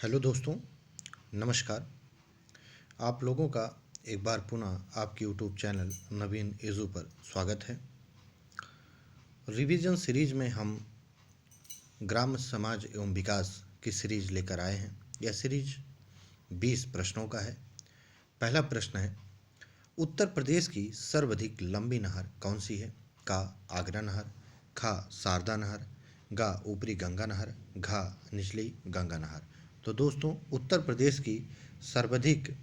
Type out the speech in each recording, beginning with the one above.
Hello दोस्तों, नमस्कार। आप लोगों का एक बार पुनः आपकी यूट्यूब चैनल नवीन एजू पर स्वागत है। रिवीजन सीरीज में हम ग्राम समाज एवं विकास की सीरीज लेकर आए हैं। यह सीरीज 20 प्रश्नों का है। पहला प्रश्न है, उत्तर प्रदेश की सर्वाधिक लंबी नहर कौन सी है? का आगरा नहर, खा शारदा नहर, गा ऊपरी गंगा नहर, घा निचली गंगा नहर। तो दोस्तों, उत्तर प्रदेश की सर्वाधिक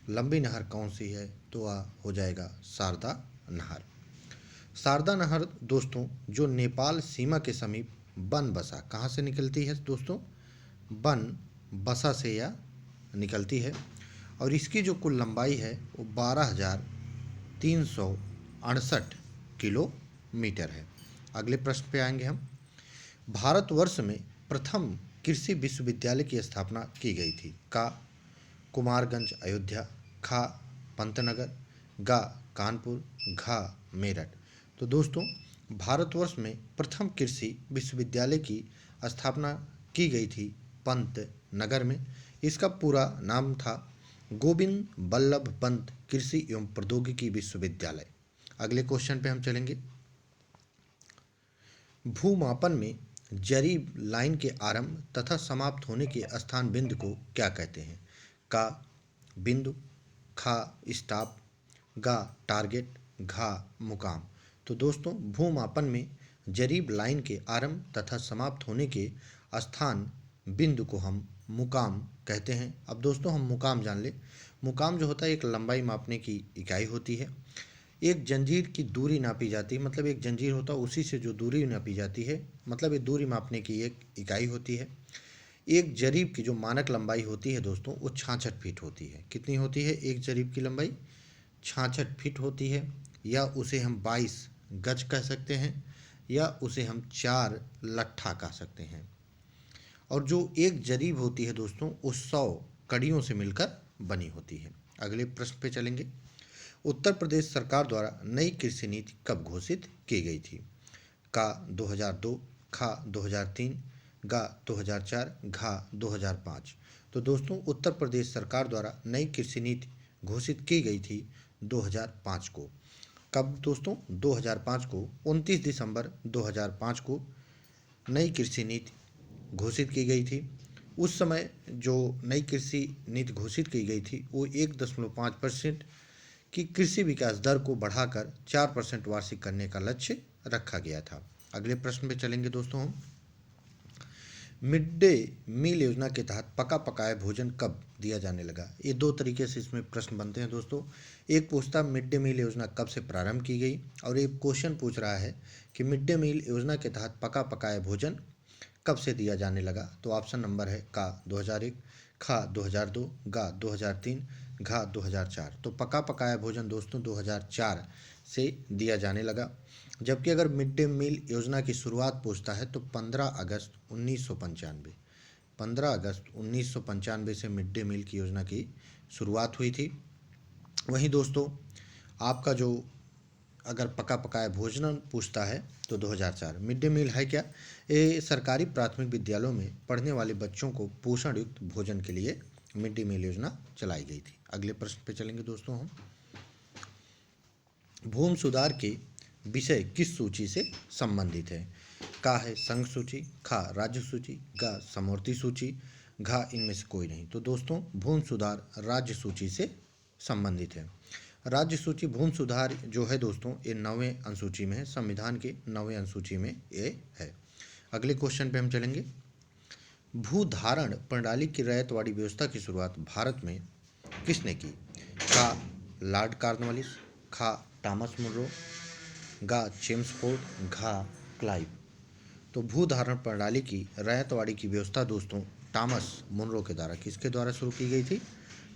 लंबी नहर कौन सी है? तो वह हो जाएगा शारदा नहर। शारदा नहर दोस्तों जो नेपाल सीमा के समीप बनबसा, कहाँ से निकलती है दोस्तों? बनबसा से यह निकलती है और इसकी जो कुल लंबाई है वो 12,368 किलोमीटर है। अगले प्रश्न पे आएंगे हम। भारतवर्ष में प्रथम कृषि विश्वविद्यालय की स्थापना की गई थी? का कुमारगंज अयोध्या, खा पंतनगर, गा कानपुर, घा मेरठ। तो दोस्तों, भारतवर्ष में प्रथम कृषि विश्वविद्यालय की स्थापना की गई थी पंतनगर में। इसका पूरा नाम था गोविंद बल्लभ पंत कृषि एवं प्रौद्योगिकी विश्वविद्यालय। अगले क्वेश्चन पे हम चलेंगे। भूमापन में जरीब लाइन के आरंभ तथा समाप्त होने के स्थान बिंदु को क्या कहते हैं? का बिंदु, खा स्टॉप, गा टारगेट, घा मुकाम। तो दोस्तों, भूमापन में जरीब लाइन के आरंभ तथा समाप्त होने के स्थान बिंदु को हम मुकाम कहते हैं। अब दोस्तों, हम मुकाम जान ले। मुकाम जो होता है एक लंबाई मापने की इकाई होती है। एक जंजीर की दूरी नापी जाती है, मतलब एक जंजीर होता है उसी से जो दूरी नापी जाती है, मतलब ये दूरी मापने की एक इकाई होती है। एक जरीब की जो मानक लंबाई होती है दोस्तों वो 66 फीट होती है। कितनी होती है? एक जरीब की लंबाई 66 फीट होती है, या उसे हम 22 गज कह सकते हैं, या उसे हम 4 लट्ठा कह सकते हैं। और जो एक जरीब होती है दोस्तों वो 100 कड़ियों से मिलकर बनी होती है। अगले प्रश्न पे चलेंगे। उत्तर प्रदेश सरकार द्वारा नई कृषि नीति कब घोषित की गई थी? का 2002, खा 2003, गा 2004, घा 2005। तो दोस्तों, उत्तर प्रदेश सरकार द्वारा नई कृषि नीति घोषित की गई थी 2005 को। कब दोस्तों? 2005 को, 29 दिसंबर 2005 को नई कृषि नीति घोषित की गई थी। उस समय जो नई कृषि नीति घोषित की गई थी वो 1.5% की कृषि विकास दर को बढ़ाकर 4% वार्षिक करने का लक्ष्य रखा गया था। अगले प्रश्न पे चलेंगे दोस्तों हम। मिड डे मील योजना के तहत पका पकाया भोजन कब दिया जाने लगा? ये दो तरीके से इसमें प्रश्न बनते हैं दोस्तों। एक पूछता मिड डे मील योजना कब से प्रारंभ की गई, और एक क्वेश्चन पूछ रहा है कि मिड डे मील योजना के तहत पका पकाया भोजन कब से दिया जाने लगा। तो ऑप्शन नंबर है का 2001, खा 2002, गा 2003, घा 2004। तो पका पकाया भोजन दोस्तों 2004 से दिया जाने लगा। जबकि अगर मिड डे मील योजना की शुरुआत पूछता है तो 15 अगस्त 1995, 15 अगस्त 1995 से मिड डे मील की योजना की शुरुआत हुई थी। वहीं दोस्तों, आपका जो अगर पका पकाया भोजन पूछता है तो 2004। मिड डे मील है क्या? ये सरकारी प्राथमिक विद्यालयों में पढ़ने वाले बच्चों को पोषण युक्त भोजन के लिए मिड डे मील योजना चलाई गई थी। अगले प्रश्न पे चलेंगे दोस्तों हम। भूमि सुधार के विषय किस सूची से संबंधित है? का है संघ सूची, खा राज्य सूची, गा समवर्ती सूची, घा इनमें से कोई नहीं। तो दोस्तों, भूमि सुधार राज्य सूची से संबंधित है। राज्य सूची भूमि सुधार जो है दोस्तों ये 9वें अनुसूची में है, संविधान के 9वें अनुसूची में ये है। अगले क्वेश्चन पे हम चलेंगे। भूधारण प्रणाली की रैयतवाड़ी व्यवस्था की शुरुआत भारत में किसने की? का लॉर्ड कॉर्नवालिस, खा थॉमस मुनरो, गा चेम्सफोर्ड, घा क्लाइव। तो भूधारण प्रणाली की रैयतवाड़ी की व्यवस्था दोस्तों थॉमस मुनरो के द्वारा, किसके द्वारा शुरू की गई थी?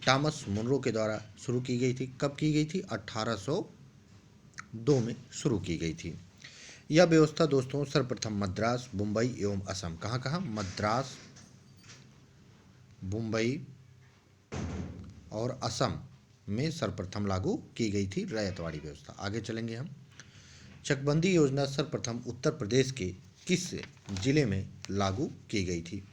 थॉमस मुनरो के द्वारा शुरू की गई थी। कब की गई थी? 1802 में शुरू की गई थी। यह व्यवस्था दोस्तों सर्वप्रथम मद्रास, मुंबई एवं असम, कहाँ कहाँ? मद्रास, मुंबई और असम में सर्वप्रथम लागू की गई थी रैयतवाड़ी व्यवस्था। आगे चलेंगे हम। चकबंदी योजना सर्वप्रथम उत्तर प्रदेश के किस जिले में लागू की गई थी?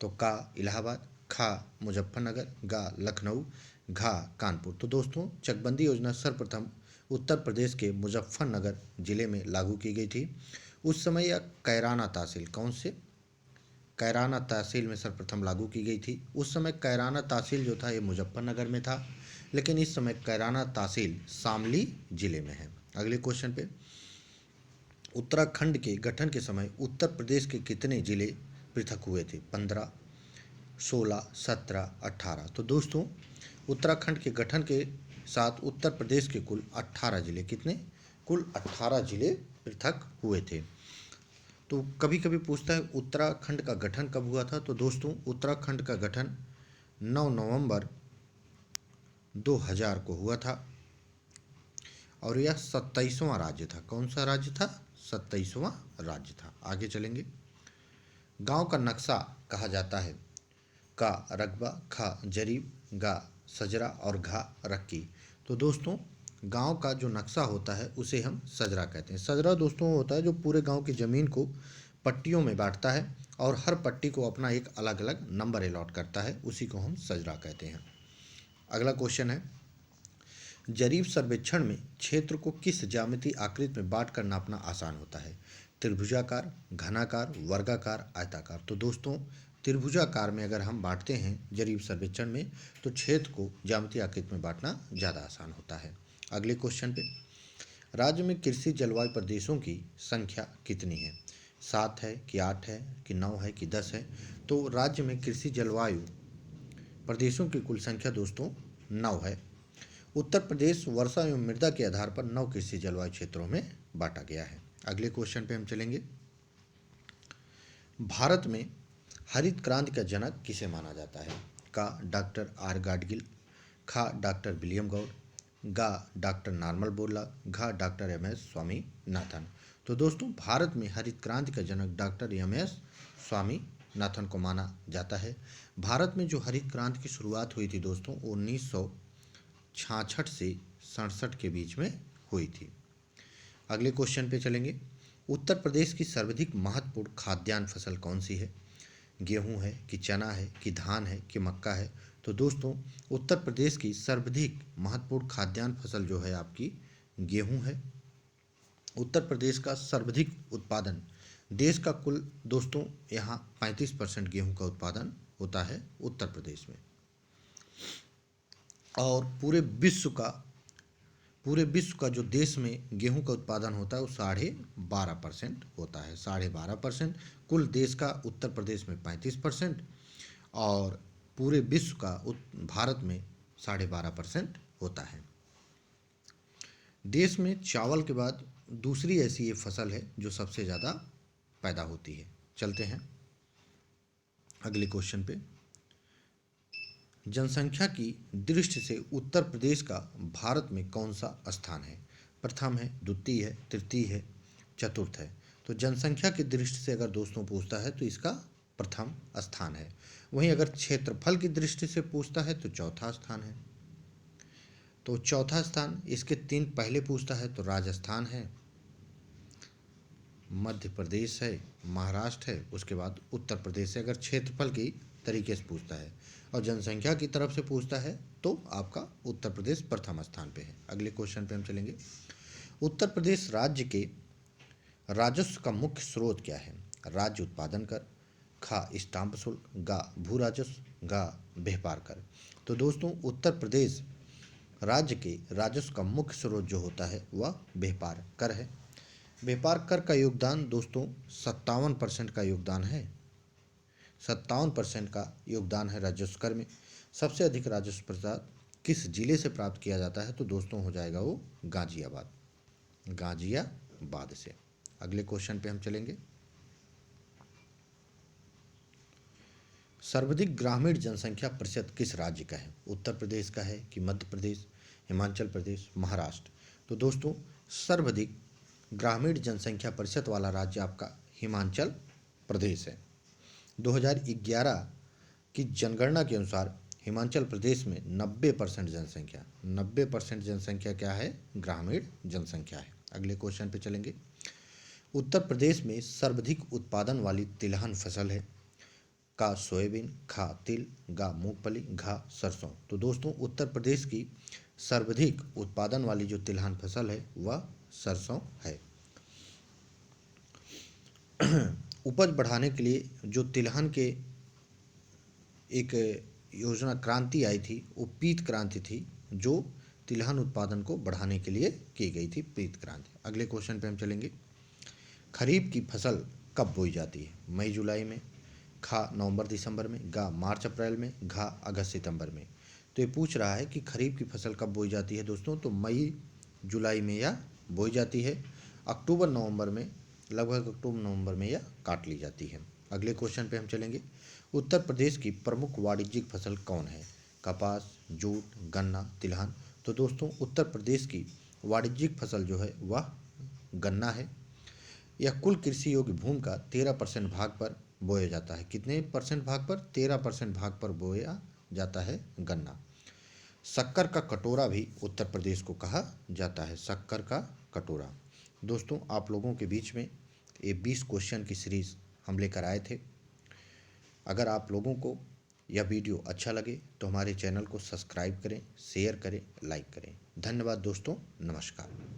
तो का इलाहाबाद, खा मुजफ्फरनगर, गा लखनऊ, घा कानपुर। तो दोस्तों चकबंदी योजना सर्वप्रथम उत्तर प्रदेश के मुजफ्फरनगर जिले में लागू की गई थी। उस समय यह कैराना तहसील, कौन से, कैराना तहसील में सर्वप्रथम लागू की गई थी। उस समय कैराना तहसील जो था ये मुजफ्फरनगर में था, लेकिन इस समय कैराना तहसील शामली जिले में है। अगले क्वेश्चन पे, उत्तराखंड के गठन के समय उत्तर प्रदेश के कितने जिले पृथक हुए थे? 15, 16, 17, 18। तो दोस्तों उत्तराखंड के गठन के साथ उत्तर प्रदेश के कुल 18 जिले, कितने, कुल 18 जिले पृथक हुए थे। तो कभी कभी पूछता है उत्तराखंड का गठन कब हुआ था? तो दोस्तों उत्तराखंड का गठन 9 नवंबर 2000 को हुआ था और यह 27वां राज्य था। कौन सा राज्य था? 27वां राज्य था। आगे चलेंगे। गांव का नक्शा कहा जाता है? का रकबा, खा जरीब, गा सजरा और घा रक्की। तो दोस्तों गांव का जो नक्शा होता है उसे हम सजरा कहते हैं। सजरा दोस्तों होता है जो पूरे गांव की ज़मीन को पट्टियों में बांटता है और हर पट्टी को अपना एक अलग अलग नंबर अलॉट करता है, उसी को हम सजरा कहते हैं। अगला क्वेश्चन है, जरीब सर्वेक्षण में क्षेत्र को किस ज्यामितीय आकृति में बांट कर नापना आसान होता है? त्रिभुजाकार, घनाकार, वर्गाकार, आयताकार। तो दोस्तों त्रिभुजाकार में अगर हम बांटते हैं जरीब सर्वेक्षण में तो क्षेत्र को ज्यामितीय आकृति में बांटना ज़्यादा आसान होता है। अगले क्वेश्चन पे, राज्य में कृषि जलवायु प्रदेशों की संख्या कितनी है? 7 है कि 8 है कि 9 है कि 10 है? तो राज्य में कृषि जलवायु प्रदेशों की कुल संख्या दोस्तों 9 है। उत्तर प्रदेश वर्षा एवं मृदा के आधार पर 9 कृषि जलवायु क्षेत्रों में बांटा गया है। अगले क्वेश्चन पे हम चलेंगे। भारत में हरित क्रांति का जनक किसे माना जाता है? का डॉक्टर आर गाडगिल, खा डॉक्टर विलियम गौड, गा डॉक्टर नॉर्मन बोरलॉग, घा डॉक्टर एम एस स्वामीनाथन। तो दोस्तों भारत में हरित क्रांति का जनक डॉक्टर एम एस स्वामीनाथन को माना जाता है। भारत में जो हरित क्रांति की शुरुआत हुई थी दोस्तों 1966 से 67 के बीच में हुई थी। अगले क्वेश्चन पे चलेंगे। उत्तर प्रदेश की सर्वाधिक महत्वपूर्ण खाद्यान्न फसल कौन सी है? गेहूं है कि चना है कि धान है कि मक्का है? तो दोस्तों उत्तर प्रदेश की सर्वाधिक महत्वपूर्ण खाद्यान्न फसल जो है आपकी गेहूं है। उत्तर प्रदेश का सर्वाधिक उत्पादन, देश का कुल दोस्तों यहाँ 35% गेहूं का उत्पादन होता है उत्तर प्रदेश में। और पूरे विश्व का जो देश में गेहूं का उत्पादन होता है वो 12.5% होता है। 12.5%, कुल देश का उत्तर प्रदेश में 35% और पूरे विश्व का भारत में 12.5% होता है। देश में चावल के बाद दूसरी ऐसी ये फसल है जो सबसे ज़्यादा पैदा होती है। चलते हैं अगले क्वेश्चन पे। जनसंख्या की दृष्टि से उत्तर प्रदेश का भारत में कौन सा स्थान है? प्रथम है, द्वितीय है, तृतीय है, चतुर्थ है? तो जनसंख्या की दृष्टि से अगर दोस्तों पूछता है तो इसका प्रथम स्थान है। वहीं अगर क्षेत्रफल की दृष्टि से पूछता है तो चौथा स्थान है। तो चौथा स्थान इसके 3 पहले पूछता है तो राजस्थान है, मध्य प्रदेश है, महाराष्ट्र है, उसके बाद उत्तर प्रदेश है अगर क्षेत्रफल की तरीके से पूछता है। और जनसंख्या की तरफ से पूछता है तो आपका उत्तर प्रदेश प्रथम स्थान पे है। अगले क्वेश्चन पे हम चलेंगे। उत्तर प्रदेश राज्य के राजस्व का मुख्य स्रोत क्या है? राज्य उत्पादन कर, खा स्टाम्प शुल्क, गा भू राजस्व, गा व्यापार कर। तो दोस्तों उत्तर प्रदेश राज्य के राजस्व का मुख्य स्रोत जो होता है वह व्यापार कर है। व्यापार कर का योगदान दोस्तों 57% का योगदान है। 57% का योगदान है राजस्व कर में। सबसे अधिक राजस्व प्रसाद किस जिले से प्राप्त किया जाता है? तो दोस्तों हो जाएगा वो गाजियाबाद से। अगले क्वेश्चन पे हम चलेंगे। सर्वाधिक ग्रामीण जनसंख्या प्रतिशत किस राज्य का है? उत्तर प्रदेश का है कि मध्य प्रदेश, हिमाचल प्रदेश, महाराष्ट्र? तो दोस्तों सर्वाधिक ग्रामीण जनसंख्या प्रतिशत वाला राज्य आपका हिमाचल प्रदेश है। 2011 की जनगणना के अनुसार हिमाचल प्रदेश में 90% जनसंख्या क्या है? ग्रामीण जनसंख्या है। अगले क्वेश्चन पे चलेंगे। उत्तर प्रदेश में सर्वाधिक उत्पादन वाली तिलहन फसल है? का सोयाबीन, खा तिल, गा मूंगफली, घा सरसों। तो दोस्तों उत्तर प्रदेश की सर्वाधिक उत्पादन वाली जो तिलहन फसल है वह सरसों है। उपज बढ़ाने के लिए जो तिलहन के एक योजना क्रांति आई थी वो पीत क्रांति थी, जो तिलहन उत्पादन को बढ़ाने के लिए की गई थी, पीत क्रांति। अगले क्वेश्चन पे हम चलेंगे। खरीफ की फसल कब बोई जाती है? मई जुलाई में, खा नवंबर दिसंबर में, गा मार्च अप्रैल में, घा अगस्त सितंबर में। तो ये पूछ रहा है कि खरीफ की फसल कब बोई जाती है दोस्तों, तो मई जुलाई में या बोई जाती है, अक्टूबर नवंबर में, लगभग अक्टूबर नवंबर में या काट ली जाती है। अगले क्वेश्चन पे हम चलेंगे। उत्तर प्रदेश की प्रमुख वाणिज्यिक फसल कौन है? कपास, जूट, गन्ना, तिलहन। तो दोस्तों उत्तर प्रदेश की वाणिज्यिक फसल जो है वह गन्ना है। यह कुल कृषि योग्य भूमि का 13% भाग पर बोया जाता है। कितने परसेंट भाग पर? 13% भाग पर बोया जाता है गन्ना। शक्कर का कटोरा भी उत्तर प्रदेश को कहा जाता है, शक्कर का कटोरा। दोस्तों आप लोगों के बीच में ये 20 क्वेश्चन की सीरीज हम लेकर आए थे। अगर आप लोगों को यह वीडियो अच्छा लगे तो हमारे चैनल को सब्सक्राइब करें, शेयर करें, लाइक करें। धन्यवाद दोस्तों, नमस्कार।